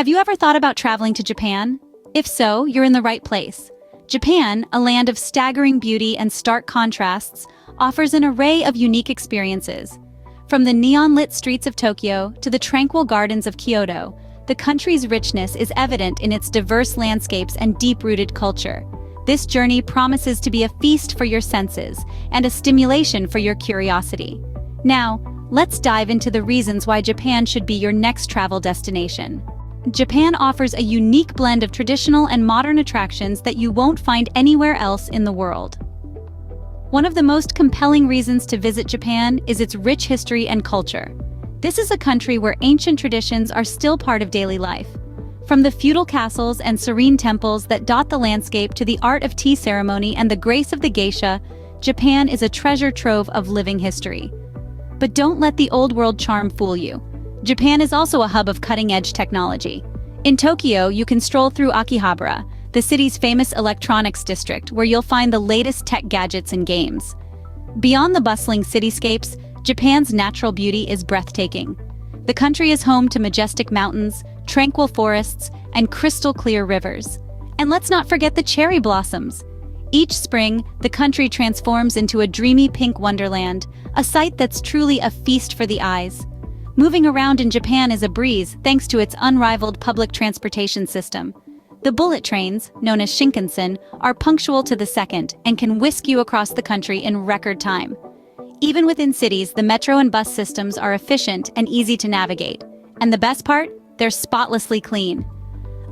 Have you ever thought about traveling to Japan? If so, you're in the right place. Japan, a land of staggering beauty and stark contrasts, offers an array of unique experiences. From the neon-lit streets of Tokyo to the tranquil gardens of Kyoto, the country's richness is evident in its diverse landscapes and deep-rooted culture. This journey promises to be a feast for your senses and a stimulation for your curiosity. Now, let's dive into the reasons why Japan should be your next travel destination. Japan offers a unique blend of traditional and modern attractions that you won't find anywhere else in the world. One of the most compelling reasons to visit Japan is its rich history and culture. This is a country where ancient traditions are still part of daily life. From the feudal castles and serene temples that dot the landscape to the art of tea ceremony and the grace of the geisha, Japan is a treasure trove of living history. But don't let the old world charm fool you. Japan is also a hub of cutting-edge technology. In Tokyo, you can stroll through Akihabara, the city's famous electronics district, where you'll find the latest tech gadgets and games. Beyond the bustling cityscapes, Japan's natural beauty is breathtaking. The country is home to majestic mountains, tranquil forests, and crystal-clear rivers. And let's not forget the cherry blossoms. Each spring, the country transforms into a dreamy pink wonderland, a sight that's truly a feast for the eyes. Moving around in Japan is a breeze thanks to its unrivaled public transportation system. The bullet trains, known as Shinkansen, are punctual to the second and can whisk you across the country in record time. Even within cities, the metro and bus systems are efficient and easy to navigate. And the best part? They're spotlessly clean.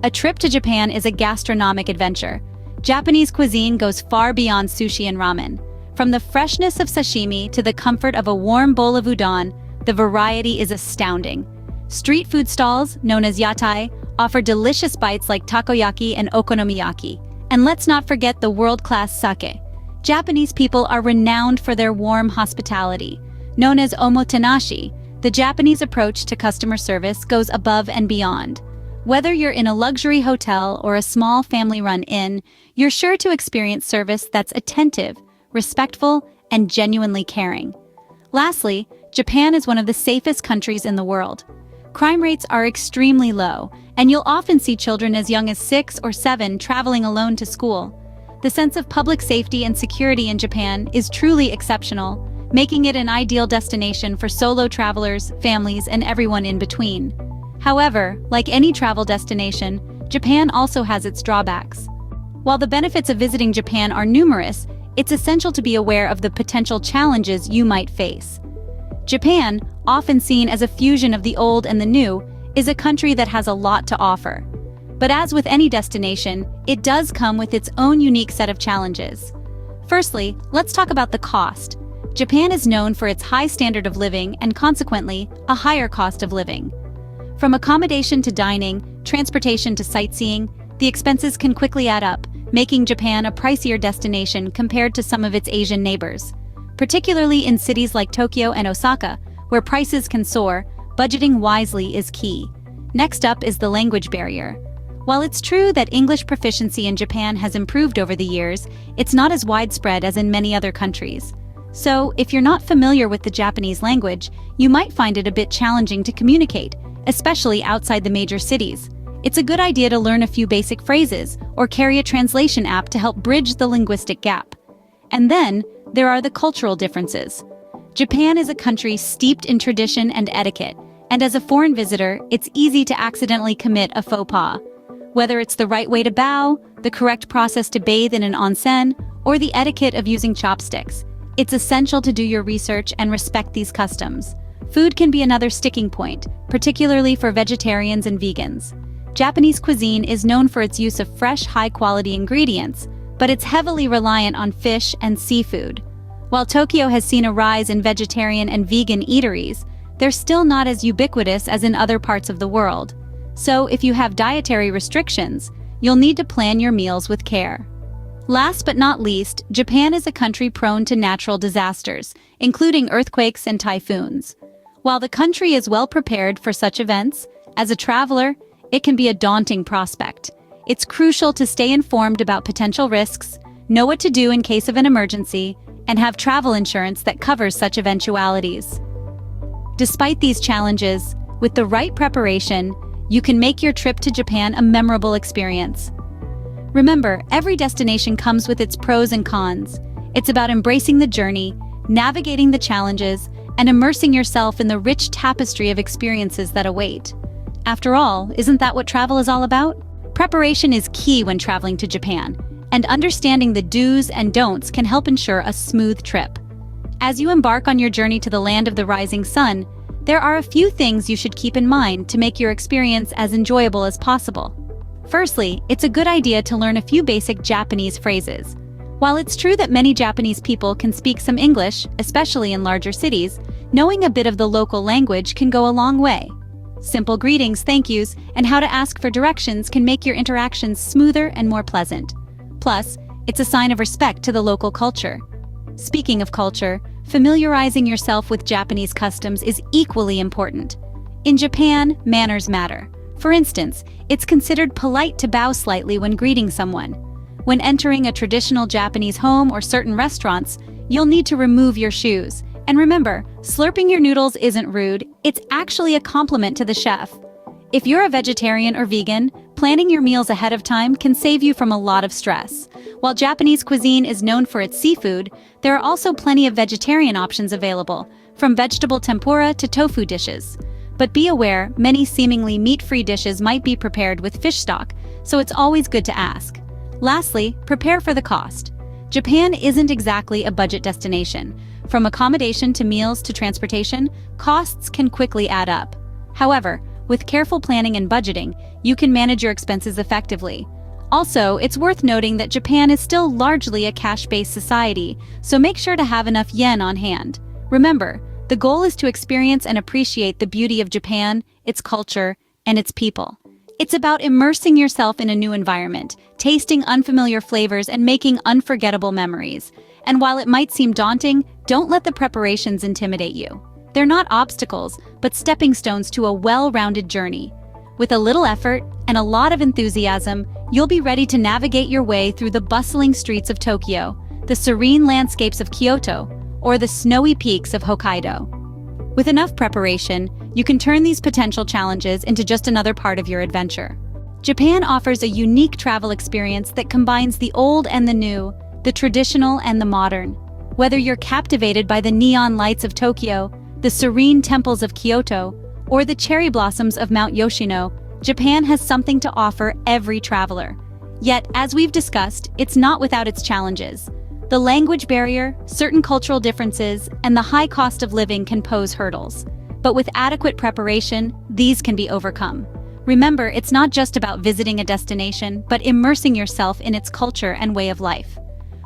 A trip to Japan is a gastronomic adventure. Japanese cuisine goes far beyond sushi and ramen. From the freshness of sashimi to the comfort of a warm bowl of udon, the variety is astounding. Street food stalls, known as yatai, offer delicious bites like takoyaki and okonomiyaki. And let's not forget the world-class sake. Japanese people are renowned for their warm hospitality. Known as omotenashi, the Japanese approach to customer service goes above and beyond. Whether you're in a luxury hotel or a small family-run inn, you're sure to experience service that's attentive, respectful, and genuinely caring. Lastly, Japan is one of the safest countries in the world. Crime rates are extremely low, and you'll often see children as young as 6 or 7 traveling alone to school. The sense of public safety and security in Japan is truly exceptional, making it an ideal destination for solo travelers, families, and everyone in between. However, like any travel destination, Japan also has its drawbacks. While the benefits of visiting Japan are numerous, it's essential to be aware of the potential challenges you might face. Japan, often seen as a fusion of the old and the new, is a country that has a lot to offer. But as with any destination, it does come with its own unique set of challenges. Firstly, let's talk about the cost. Japan is known for its high standard of living and consequently, a higher cost of living. From accommodation to dining, transportation to sightseeing, the expenses can quickly add up, making Japan a pricier destination compared to some of its Asian neighbors. Particularly in cities like Tokyo and Osaka, where prices can soar, budgeting wisely is key. Next up is the language barrier. While it's true that English proficiency in Japan has improved over the years, it's not as widespread as in many other countries. So, if you're not familiar with the Japanese language, you might find it a bit challenging to communicate, especially outside the major cities. It's a good idea to learn a few basic phrases or carry a translation app to help bridge the linguistic gap. And then, there are the cultural differences. Japan is a country steeped in tradition and etiquette, and as a foreign visitor, it's easy to accidentally commit a faux pas. Whether it's the right way to bow, the correct process to bathe in an onsen, or the etiquette of using chopsticks, it's essential to do your research and respect these customs. Food can be another sticking point, particularly for vegetarians and vegans. Japanese cuisine is known for its use of fresh, high-quality ingredients, but it's heavily reliant on fish and seafood. While Tokyo has seen a rise in vegetarian and vegan eateries, they're still not as ubiquitous as in other parts of the world. So if you have dietary restrictions, you'll need to plan your meals with care. Last but not least, Japan is a country prone to natural disasters, including earthquakes and typhoons. While the country is well prepared for such events, as a traveler, it can be a daunting prospect. It's crucial to stay informed about potential risks, know what to do in case of an emergency, and have travel insurance that covers such eventualities. Despite these challenges, with the right preparation, you can make your trip to Japan a memorable experience. Remember, every destination comes with its pros and cons. It's about embracing the journey, navigating the challenges, and immersing yourself in the rich tapestry of experiences that await. After all, isn't that what travel is all about? Preparation is key when traveling to Japan, and understanding the do's and don'ts can help ensure a smooth trip. As you embark on your journey to the land of the rising sun, there are a few things you should keep in mind to make your experience as enjoyable as possible. Firstly, it's a good idea to learn a few basic Japanese phrases. While it's true that many Japanese people can speak some English, especially in larger cities, knowing a bit of the local language can go a long way. Simple greetings, thank yous, and how to ask for directions can make your interactions smoother and more pleasant. Plus, it's a sign of respect to the local culture. Speaking of culture, familiarizing yourself with Japanese customs is equally important. In Japan, manners matter. For instance, it's considered polite to bow slightly when greeting someone. When entering a traditional Japanese home or certain restaurants, you'll need to remove your shoes. And remember, slurping your noodles isn't rude, it's actually a compliment to the chef. If you're a vegetarian or vegan, planning your meals ahead of time can save you from a lot of stress. While Japanese cuisine is known for its seafood, there are also plenty of vegetarian options available, from vegetable tempura to tofu dishes. But be aware, many seemingly meat-free dishes might be prepared with fish stock, so it's always good to ask. Lastly, prepare for the cost. Japan isn't exactly a budget destination. From accommodation to meals to transportation, costs can quickly add up. However, with careful planning and budgeting, you can manage your expenses effectively. Also, it's worth noting that Japan is still largely a cash-based society, so make sure to have enough yen on hand. Remember, the goal is to experience and appreciate the beauty of Japan, its culture, and its people. It's about immersing yourself in a new environment, tasting unfamiliar flavors, and making unforgettable memories. And while it might seem daunting, don't let the preparations intimidate you. They're not obstacles, but stepping stones to a well-rounded journey. With a little effort and a lot of enthusiasm, you'll be ready to navigate your way through the bustling streets of Tokyo, the serene landscapes of Kyoto, or the snowy peaks of Hokkaido. With enough preparation, you can turn these potential challenges into just another part of your adventure. Japan offers a unique travel experience that combines the old and the new, the traditional and the modern. Whether you're captivated by the neon lights of Tokyo, the serene temples of Kyoto, or the cherry blossoms of Mount Yoshino, Japan has something to offer every traveler. Yet, as we've discussed, it's not without its challenges. The language barrier, certain cultural differences, and the high cost of living can pose hurdles. But with adequate preparation, these can be overcome. Remember, it's not just about visiting a destination, but immersing yourself in its culture and way of life.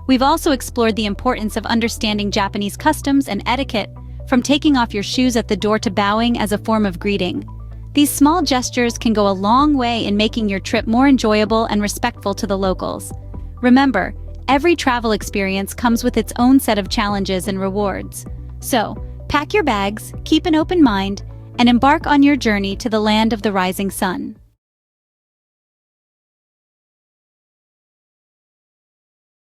We've also explored the importance of understanding Japanese customs and etiquette, from taking off your shoes at the door to bowing as a form of greeting. These small gestures can go a long way in making your trip more enjoyable and respectful to the locals. Remember, every travel experience comes with its own set of challenges and rewards. So, pack your bags, keep an open mind, and embark on your journey to the land of the rising sun.